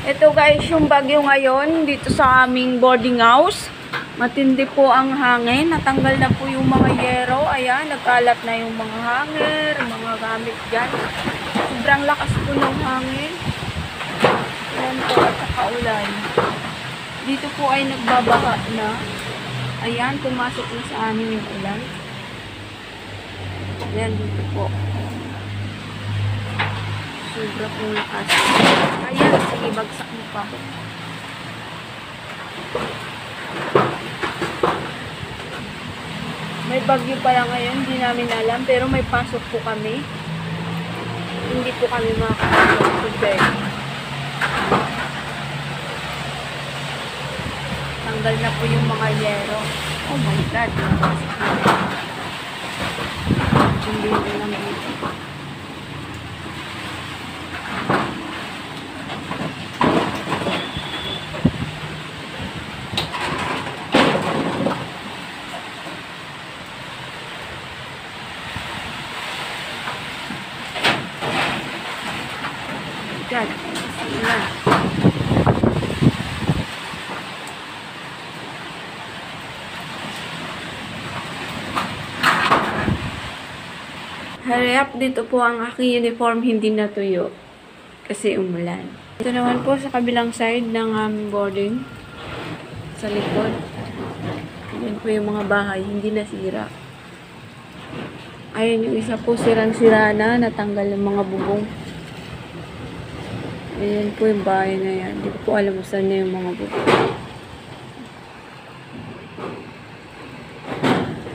Ito guys, yung bagyo ngayon dito sa aming boarding house. Matindi po ang hangin. Natanggal na po yung mga yero. Ayan, nagkalat na yung mga hanger, mga gamit dyan. Sobrang lakas po ng hangin. Ayan po at saka ulan. Dito po ay nagbabaha na. Ayan, pumasok na sa amin yung ulan. Ayan, dito po. Sobra pong lakas. Ayan, sige, bagsak mo pa. May bagyo pala ngayon, hindi namin alam, pero may pasok po kami. Hindi po kami makakapasok today. Tanggal na po yung mga yero. Oh my God, napasok na. Hindi na lang dito. God, ulan. Hurry up, dito po ang aking uniform hindi natuyo kasi umulan. Ito naman po sa kabilang side ng boarding sa likod. Yan po yung mga bahay, hindi nasira. Ayun yung isa po sirang-sira na, natanggal yung mga bubong. Ayan po yung bahay na yan. Hindi ko po alam kung saan na yung mga bubong.